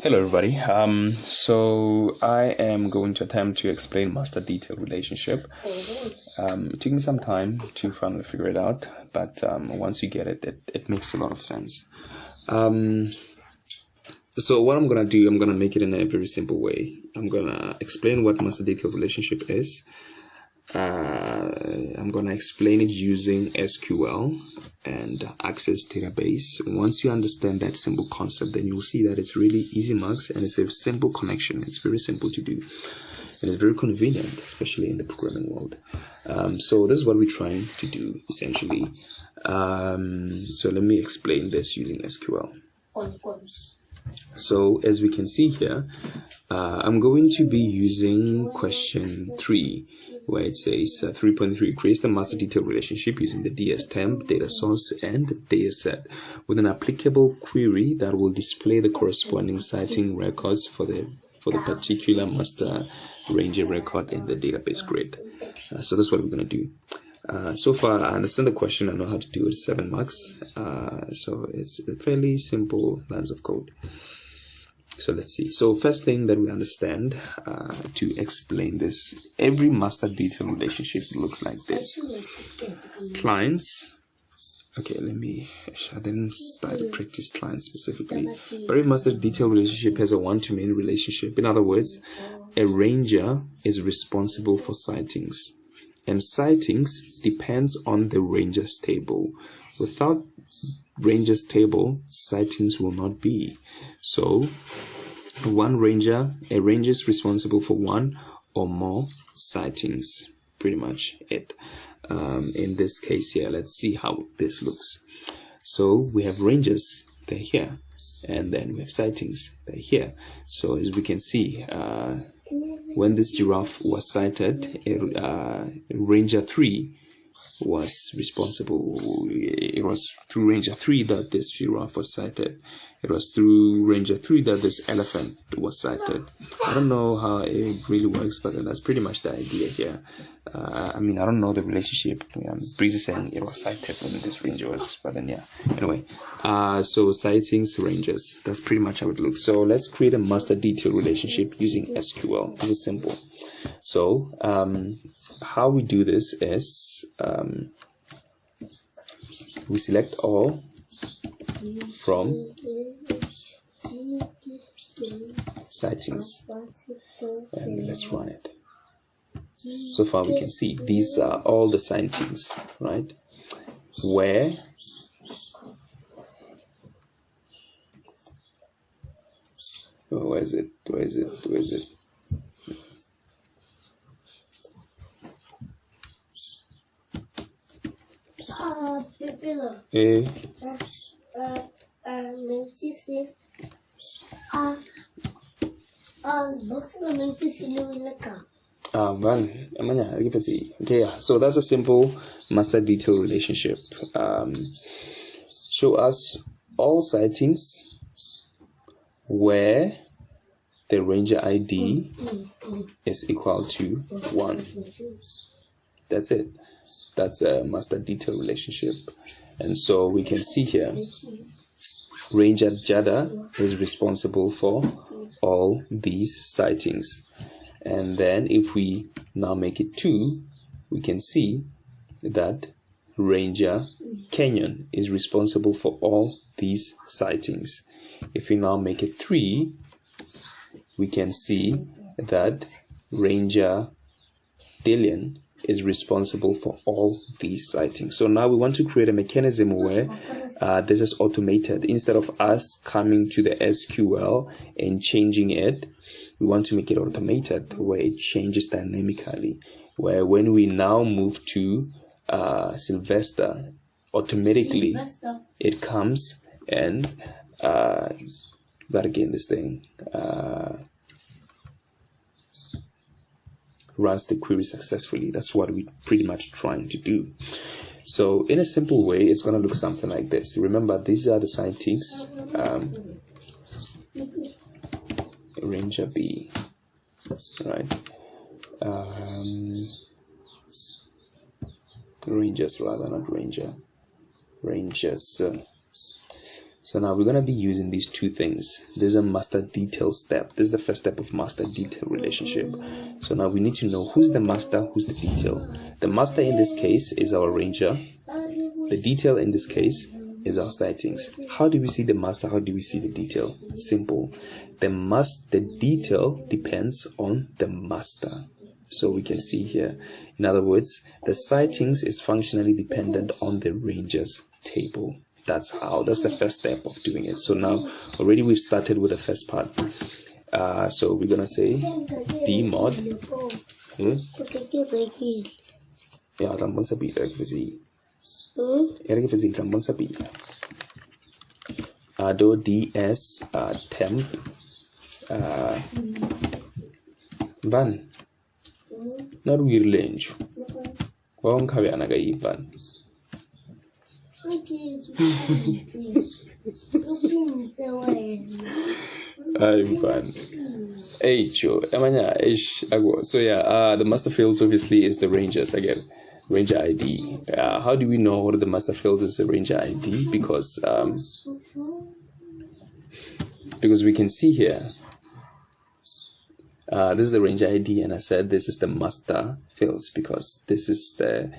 Hello everybody. So I am going to attempt to explain master detail relationship. It took me some time to finally figure it out, but once you get it, it makes a lot of sense. So what I'm gonna do, I'm gonna make it in a very simple way. I'm gonna explain what master detail relationship is. I'm gonna explain it using SQL and Access database. Once you understand that simple concept, then you'll see that it's really easy marks and it's a simple connection. It's very simple to do and it's very convenient, especially in the programming world. So this is what we're trying to do essentially. So let me explain this using SQL. So as we can see here, I'm going to be using question 3, where it says 3.3 creates the master detail relationship using the DS temp, data source, and data set with an applicable query that will display the corresponding citing records for the particular master ranger record in the database grid. So that's what we're going to do. So far, I understand the question. I know how to do it. 7 marks. So it's a fairly simple lines of code. So let's see. So first thing that we understand to explain this, every master detail relationship looks like this. Clients. Okay, I didn't start to practice clients specifically. But every master detail relationship has a one-to-many relationship. In other words, a ranger is responsible for sightings. And sightings depends on the ranger's table. Without ranger's table, sightings will not be. So a ranger is responsible for one or more sightings. Pretty much it. In this case here, let's see how this looks. So we have rangers, they're here, and then we have sightings, they're here. So as we can see, when this giraffe was sighted, Ranger 3 was responsible. It was through Ranger 3 that this giraffe was sighted. It was through Ranger 3 that this elephant was sighted. I don't know how it really works, but that's pretty much the idea here. I don't know the relationship. Breezy saying it was sighted when this ranger was, but then yeah. Anyway, so sightings, rangers. That's pretty much how it looks. So let's create a master detail relationship using SQL. This is simple. So how we do this is we select all from sightings and let's run it. So far we can see these are all the sightings, right? Where is it? Okay, yeah. So that's a simple master detail relationship. Show us all sightings where the ranger ID is equal to 1. That's it. That's a master detail relationship. And so we can see here, Ranger Jada is responsible for all these sightings. And then if we now make it 2, we can see that Ranger Kenyon is responsible for all these sightings. If we now make it 3, we can see that Ranger Dillian is responsible for all these sightings. So now we want to create a mechanism where this is automated. Instead of us coming to the SQL and changing it, we want to make it automated where it changes dynamically. Where when we now move to Sylvester, automatically it comes and runs the query successfully. That's what we're pretty much trying to do. So in a simple way, it's going to look something like this. Remember, these are the sightings. Ranger B, right? Rangers rather, not ranger. Rangers. So So now we're going to be using these two things. This is a master detail step. This is the first step of master detail relationship. So now we need to know who's the master, who's the detail. The master in this case is our ranger. The detail in this case is our sightings. How do we see the master? How do we see the detail? Simple. The detail depends on the master. So we can see here. In other words, the sightings is functionally dependent on the ranger's table. That's the first step of doing it. So now already we've started with the first part. So we're gonna say D mod. Ado ds temp van not weird lange. Wong kaviana ga van. I'm fun. So yeah, the master fields obviously is the rangers again. Ranger ID. How do we know what the master field is a ranger ID? Because we can see here. This is the ranger ID, and I said this is the master fields because this is the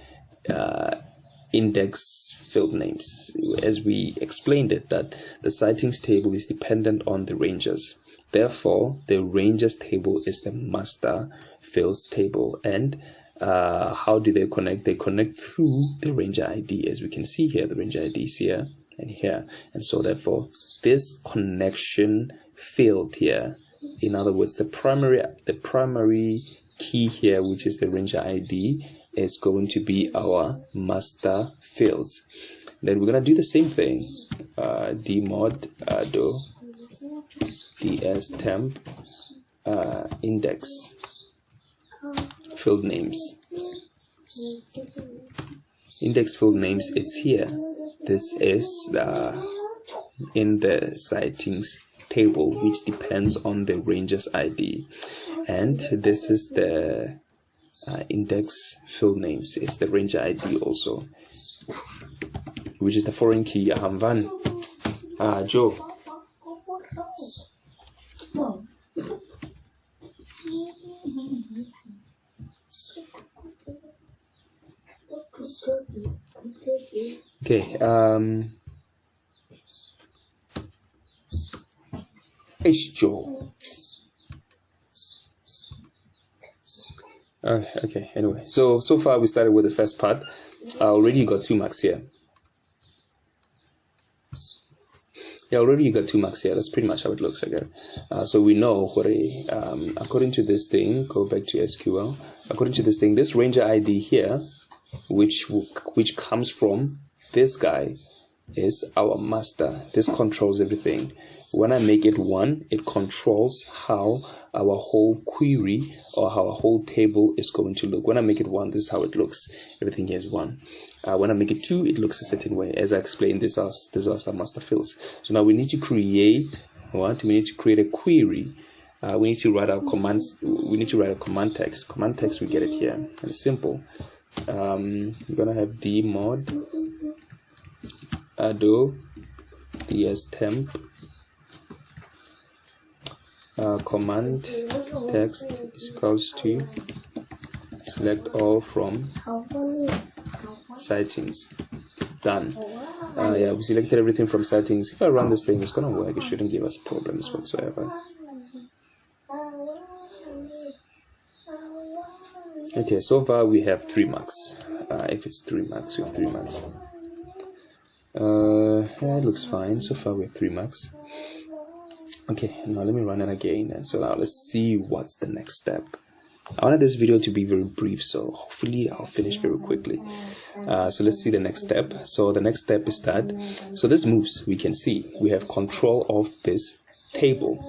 index field names, as we explained it, that the sightings table is dependent on the rangers. Therefore, the rangers table is the master fields table. And how do they connect? They connect through the ranger ID, as we can see here. The ranger ID is here and here, and so therefore this connection field here, in other words, the primary key here, which is the ranger ID, is going to be our master fields. Then we're gonna do the same thing. Dmod do ds temp index field names. Index field names, it's here. This is in the sightings table, which depends on the ranger's ID, and this is the index field names. It's the ranger ID also, which is the foreign key. Hamvan Joe. Okay, Joe. Okay, anyway, so far we started with the first part. Already you got 2 marks here. Yeah, already you got 2 marks here. That's pretty much how it looks again. So we know what according to this thing, go back to SQL. According to this thing, this ranger ID here, which comes from this guy, is our master. This controls everything. When I make it 1, it controls how our whole query or how our whole table is going to look. When I make it 1, this is how it looks. Everything here is 1. When I make it 2, it looks a certain way. As I explained, these are some master fields. So now we need to create what? We need to create a query. We need to write our commands. We need to write a command text. Command text, we get it here, and it's simple. We're gonna have dmod ado ds temp command text is equals to select all from sightings. Done. Yeah, we selected everything from sightings. If I run this thing, it's gonna work. It shouldn't give us problems whatsoever. Okay, so far we have 3 marks. If it's 3 marks, we have 3 marks. Yeah, it looks fine. So far we have 3 marks. Okay, now let me run it again. And so now let's see what's the next step. I wanted this video to be very brief, so hopefully I'll finish very quickly. So let's see the next step. So the next step is that, so this moves, we can see we have control of this table.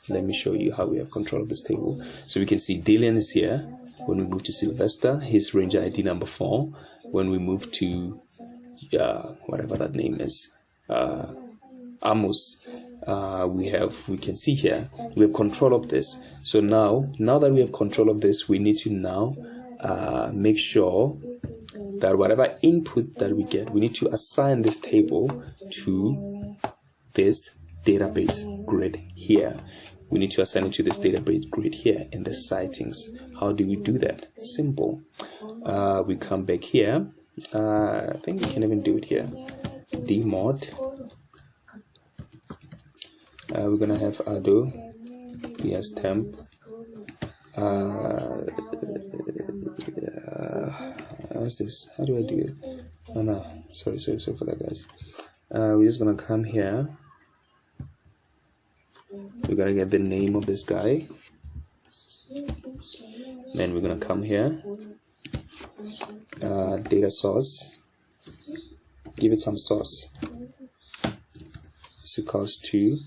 Let me show you how we have control of this table. So we can see Dylan is here. When we move to Sylvester, his ranger ID number 4. When we move to whatever that name is, Amos, we can see here we have control of this. So now that we have control of this, we need to now make sure that whatever input that we get, we need to assign this table to this database grid here. We need to assign it to this database grid here in the sightings. How do we do that? Simple. We come back here. I think we can even do it here. Dmod. We're gonna have Ado DSTemp. What's this? How do I do it? Oh no, sorry for that, guys. We're just gonna come here. We're gonna get the name of this guy. Then we're gonna come here. Data source. Give it some source. Is equals to.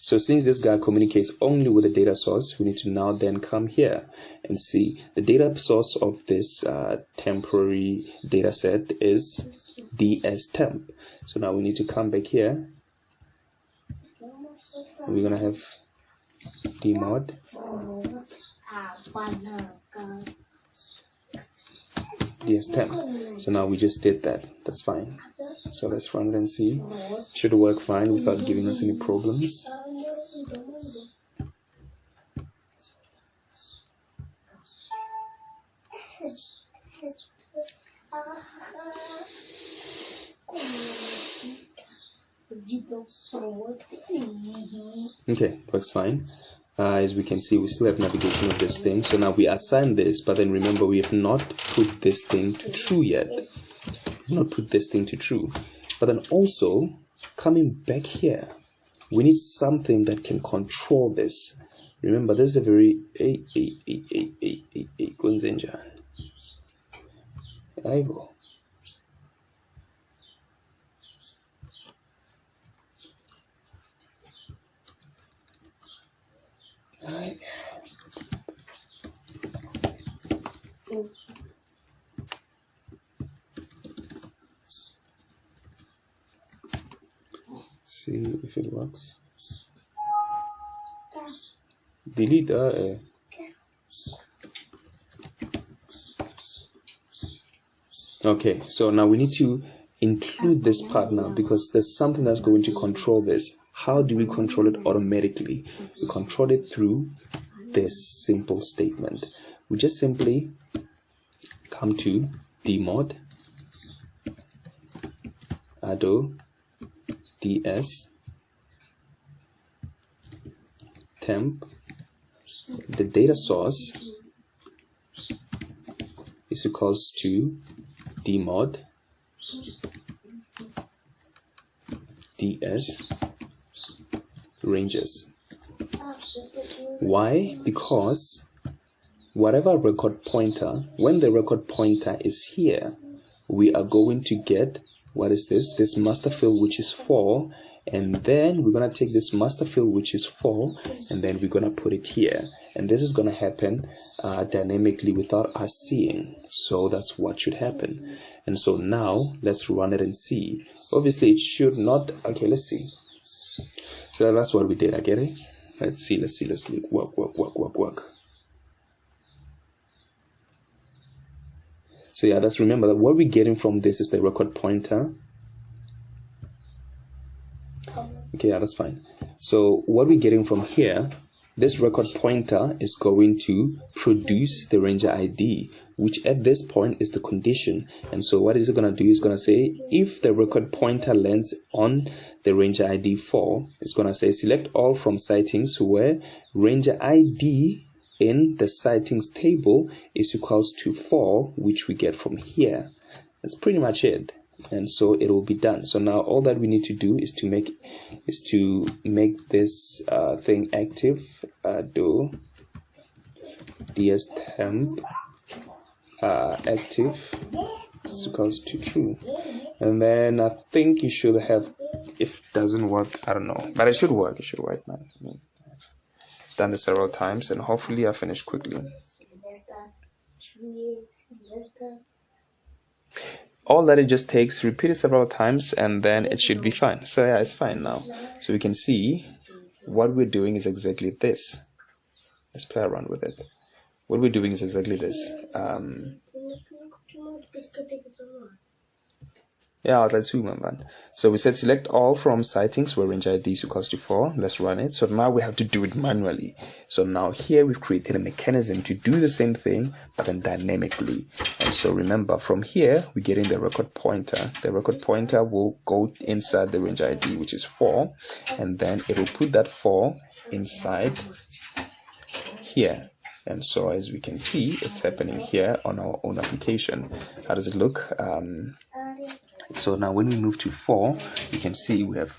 So since this guy communicates only with the data source, we need to now then come here and see the data source of this temporary data set is DSTemp. So now we need to come back here. We're gonna have dmod DSTemp. So now we just did that. That's fine. So let's run it and see. Should work fine without giving us any problems. Okay, works fine. As we can see, we still have navigation of this thing. So now we assign this, but then remember we have not put this thing to true yet. Not put this thing to true. But then also coming back here, we need something that can control this. Remember, this is a very Kunzinja. There you go. Right. See if it works. Delete. Okay, so now we need to include this part now because there's something that's going to control this. How do we control it automatically? We control it through this simple statement. We just simply come to dmod ado ds temp. The data source is equals to dmod ds ranges. Why? Because whatever record pointer, when the record pointer is here, we are going to get, what is this? This master field, which is 4, and then we're going to take this master field, which is 4, and then we're going to put it here. And this is going to happen dynamically without us seeing. So that's what should happen. And so now let's run it and see. Obviously it should not. Okay, let's see. So that's what we did. I get it. Let's see. Work. So yeah, let's remember that what we're getting from this is the record pointer. Okay, yeah, that's fine. So what we're getting from here, this record pointer is going to produce the ranger ID, which at this point is the condition. And so what is it going to do? It's going to say if the record pointer lands on the ranger ID 4, it's going to say select all from sightings where ranger ID in the sightings table is equals to 4, which we get from here. That's pretty much it. And so it will be done. So now all that we need to do is to make this thing active. Do DSTemp active is equals to true, and then I think you should have. If it doesn't work, I don't know, but it should work. It should work, man. I've done this several times, and hopefully I finish quickly. All that it just takes, repeat it several times, and then it should be fine. So yeah, it's fine now. So we can see what we're doing is exactly this. Let's play around with it. What we're doing is exactly this. Yeah, that's two, man. So we said select all from sightings where range ID is equals to 4. Let's run it. So now we have to do it manually. So now here we've created a mechanism to do the same thing, but then dynamically. And so remember, from here, we get in the record pointer. The record pointer will go inside the range ID, which is 4. And then it will put that 4 inside here. And so as we can see, it's happening here on our own application. How does it look? So now when we move to 4, you can see we have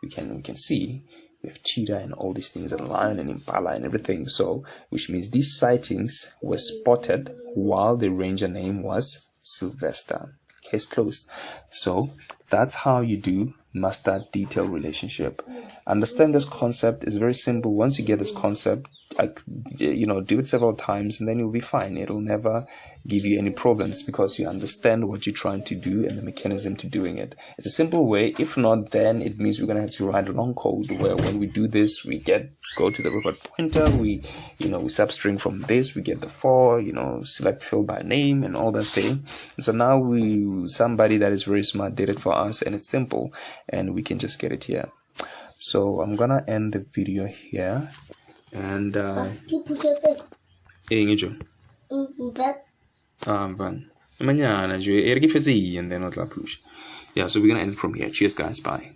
we can see we have cheetah and all these things, and lion and impala and everything. So which means these sightings were spotted while the ranger name was Sylvester. Case closed. So that's how you do master detail relationship. Understand this concept is very simple. Once you get this concept, do it several times and then you'll be fine. It'll never give you any problems because you understand what you're trying to do and the mechanism to doing it. It's a simple way. If not, then it means we're gonna have to write a long code where when we do this, we go to the record pointer, we substring from this, we get the 4, select field by name and all that thing. And so now somebody that is very smart did it for us, and it's simple, and we can just get it here. So I'm gonna end the video here. And van. And then push. Yeah, so we're gonna end it from here. Cheers guys, bye.